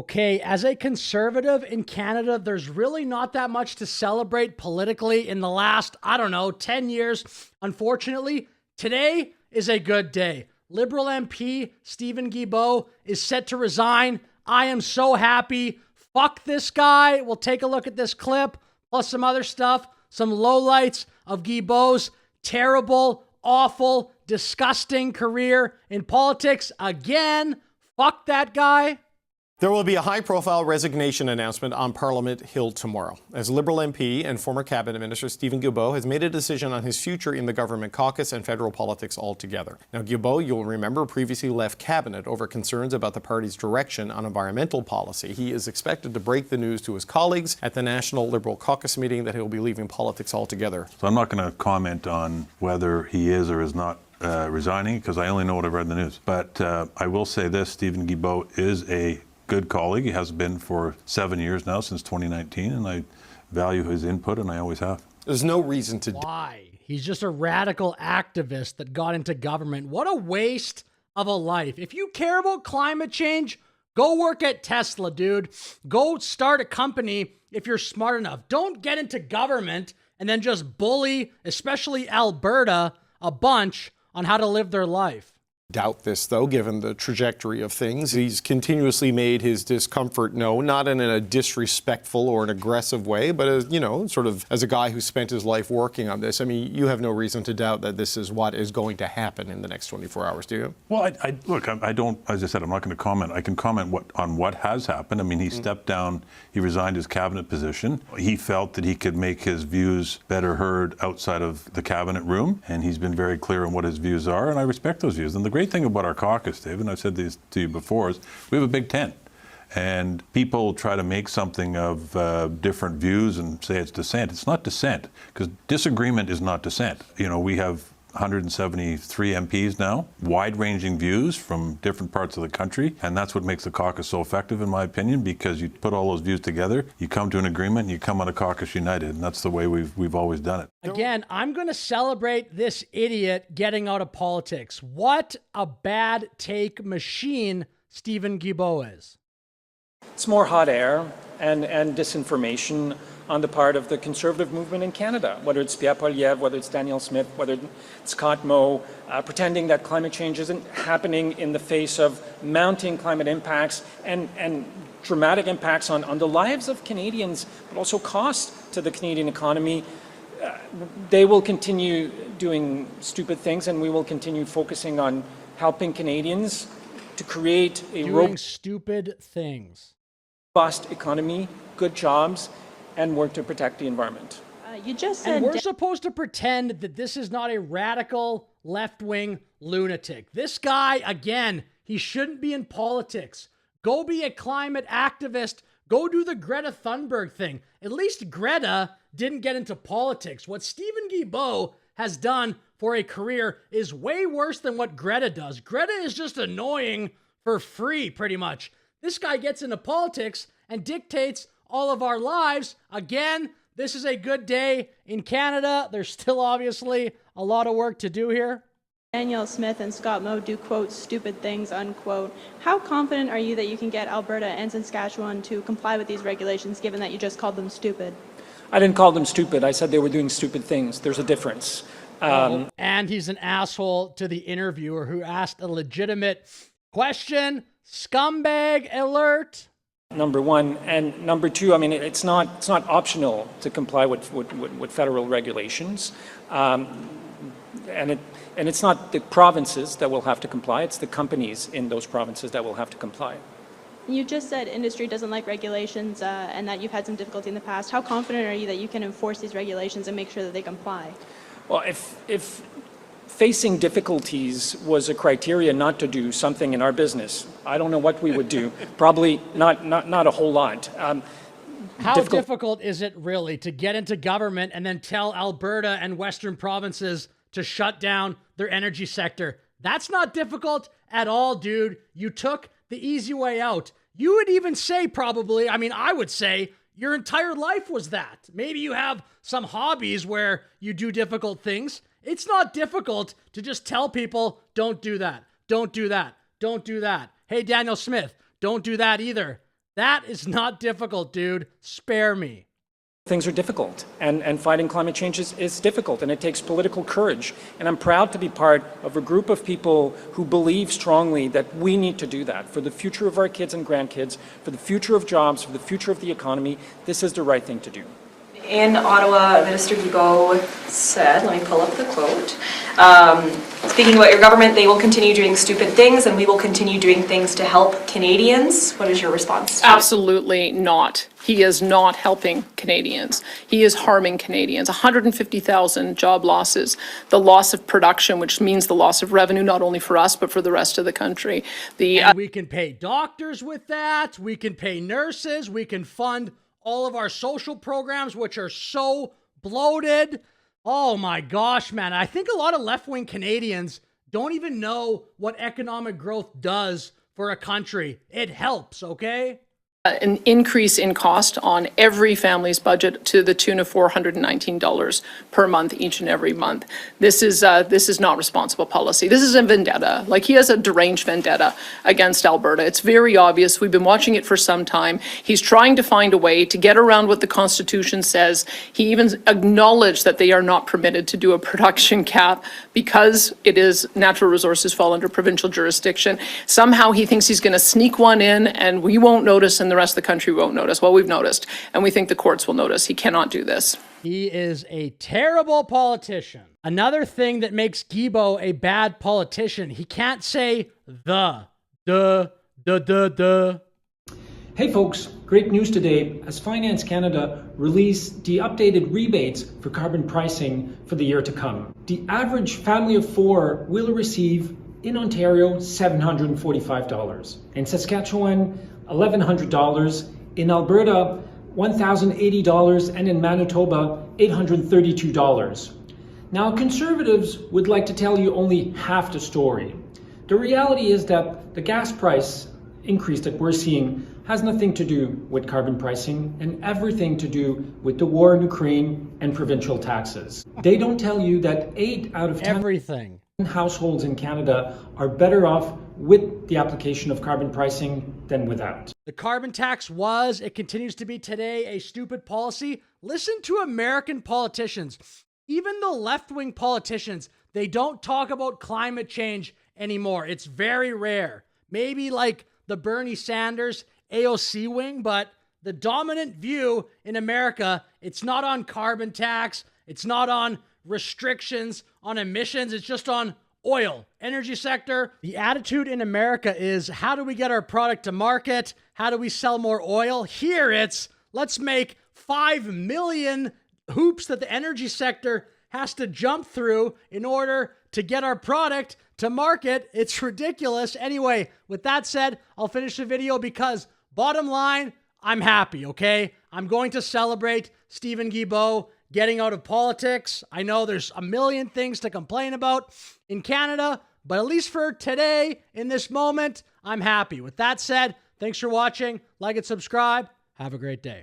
Okay, as a conservative in Canada, there's really not that much to celebrate politically in the last, 10 years. Unfortunately, today is a good day. Liberal MP Stephen Guibeault is set to resign. I am so happy. Fuck this guy. We'll take a look at this clip, plus some other stuff, some lowlights of Guibeault's terrible, awful, disgusting career in politics. Again, fuck that guy. There will be a high-profile resignation announcement on Parliament Hill tomorrow, as Liberal MP and former Cabinet Minister Stephen Guibeault has made a decision on his future in the government caucus and federal politics altogether. Now, Guibeault, you'll remember, previously left Cabinet over concerns about the party's direction on environmental policy. He is expected to break the news to his colleagues at the National Liberal Caucus meeting that he'll be leaving politics altogether. So I'm not going to comment on whether he is or is not resigning, because I only know what I've read in the news. But I will say this, Stephen Guibeault is a good colleague. He has been for 7 years now, since 2019, and I value his input, and I always have. There's no reason to... Why? He's just a radical activist that got into government. What a waste of a life. If you care about climate change, go work at Tesla, dude. Go start a company if you're smart enough. Don't get into government and then just bully, especially Alberta, a bunch on how to live their life. Doubt this, though, given the trajectory of things. He's continuously made his discomfort known, not in a disrespectful or an aggressive way, but as, sort of as a guy who spent his life working on this. I mean, you have no reason to doubt that this is what is going to happen in the next 24 hours, do you? Well, I don't, as I said, I'm not going to comment. I can comment on what has happened. I mean, he stepped down, he resigned his cabinet position. He felt that he could make his views better heard outside of the cabinet room, and he's been very clear on what his views are, and I respect those views. And the great thing about our caucus, David, and I've said this to you before, is we have a big tent. And people try to make something of different views and say it's dissent. It's not dissent, because disagreement is not dissent. We have 173 MPs now, wide-ranging views from different parts of the country, and that's what makes the caucus so effective, in my opinion, because you put all those views together, you come to an agreement, and you come on a caucus united, and that's the way we've always done it. Again, I'm going to celebrate this idiot getting out of politics. What a bad take machine Stephen Guibeault is. It's more hot air and disinformation on the part of the conservative movement in Canada, whether it's Pierre Poilievre, whether it's Daniel Smith, whether it's Scott Moe, pretending that climate change isn't happening in the face of mounting climate impacts and dramatic impacts on the lives of Canadians, but also cost to the Canadian economy. They will continue doing stupid things, and we will continue focusing on helping Canadians to create a stupid things. Robust economy, good jobs, and work to protect the environment. You just said, and we're supposed to pretend that this is not a radical left-wing lunatic. This guy, again, he shouldn't be in politics. Go be a climate activist. Go do the Greta Thunberg thing. At least Greta didn't get into politics. What Stephen Guibeault has done for a career is way worse than what Greta does. Greta is just annoying for free, pretty much. This guy gets into politics and dictates all of our lives. Again, this is a good day in Canada. There's still obviously a lot of work to do here. Daniel Smith and Scott Moe do, quote, stupid things, unquote. How confident are you that you can get Alberta and Saskatchewan to comply with these regulations, given that you just called them stupid? I didn't call them stupid. I said they were doing stupid things. There's a difference. And he's an asshole to the interviewer who asked a legitimate question. Scumbag alert. Number one. And number two, I mean, it's not optional to comply with federal regulations. And it's not the provinces that will have to comply. It's the companies in those provinces that will have to comply. You just said industry doesn't like regulations and that you've had some difficulty in the past. How confident are you that you can enforce these regulations and make sure that they comply? Well, if facing difficulties was a criteria not to do something in our business, I don't know what we would do. Probably not a whole lot. How difficult is it really to get into government and then tell Alberta and Western provinces to shut down their energy sector? That's not difficult at all, dude. You took the easy way out. You would even say probably, I would say your entire life was that. Maybe you have some hobbies where you do difficult things. It's not difficult to just tell people, don't do that, don't do that, don't do that. Hey, Daniel Smith, don't do that either. That is not difficult, dude. Spare me. Things are difficult, and fighting climate change is difficult, and it takes political courage. And I'm proud to be part of a group of people who believe strongly that we need to do that for the future of our kids and grandkids, for the future of jobs, for the future of the economy. This is the right thing to do. In Ottawa, Minister Guibeault said, let me pull up the quote, speaking about your government, they will continue doing stupid things and we will continue doing things to help Canadians. What is your response? Absolutely not. He is not helping Canadians. He is harming Canadians. 150,000 job losses, the loss of production, which means the loss of revenue, not only for us, but for the rest of the country. And we can pay doctors with that. We can pay nurses. We can fund all of our social programs, which are so bloated. Oh my gosh, man. I think a lot of left-wing Canadians don't even know what economic growth does for a country. It helps, okay? An increase in cost on every family's budget to the tune of $419 per month each and every month. This is not responsible policy. This is a vendetta. Like, he has a deranged vendetta against Alberta. It's very obvious. We've been watching it for some time. He's trying to find a way to get around what the Constitution says. He even acknowledged that they are not permitted to do a production cap because it is natural resources fall under provincial jurisdiction. Somehow he thinks he's going to sneak one in and we won't notice and the rest of the country won't notice. Well, we've noticed, and we think the courts will notice. He cannot do this. He is a terrible politician. Another thing that makes Guibeault a bad politician, he can't say the. Hey folks, great news today as Finance Canada released the updated rebates for carbon pricing for the year to come. The average family of four will receive in Ontario $745, in Saskatchewan $1,100, in Alberta $1,080, and in Manitoba $832. Now, conservatives would like to tell you only half the story. The reality is that the gas price increase that we're seeing has nothing to do with carbon pricing and everything to do with the war in Ukraine and provincial taxes. They don't tell you that 8 out of 10 everything. Households in Canada are better off with the application of carbon pricing than without. The carbon tax was, it continues to be today, a stupid policy. Listen to American politicians. Even the left-wing politicians, they don't talk about climate change anymore. It's very rare. Maybe like the Bernie Sanders AOC wing, but the dominant view in America, it's not on carbon tax. It's not on restrictions on emissions. It's just on oil, energy sector. The attitude in America is, how do we get our product to market? How do we sell more oil? Here it's, let's make 5 million hoops that the energy sector has to jump through in order to get our product to market. It's ridiculous. Anyway, with that said, I'll finish the video because bottom line, I'm happy, okay? I'm going to celebrate Stephen Guibeault getting out of politics. I know there's a million things to complain about in Canada, but at least for today, in this moment, I'm happy. With that said, thanks for watching. Like and subscribe. Have a great day.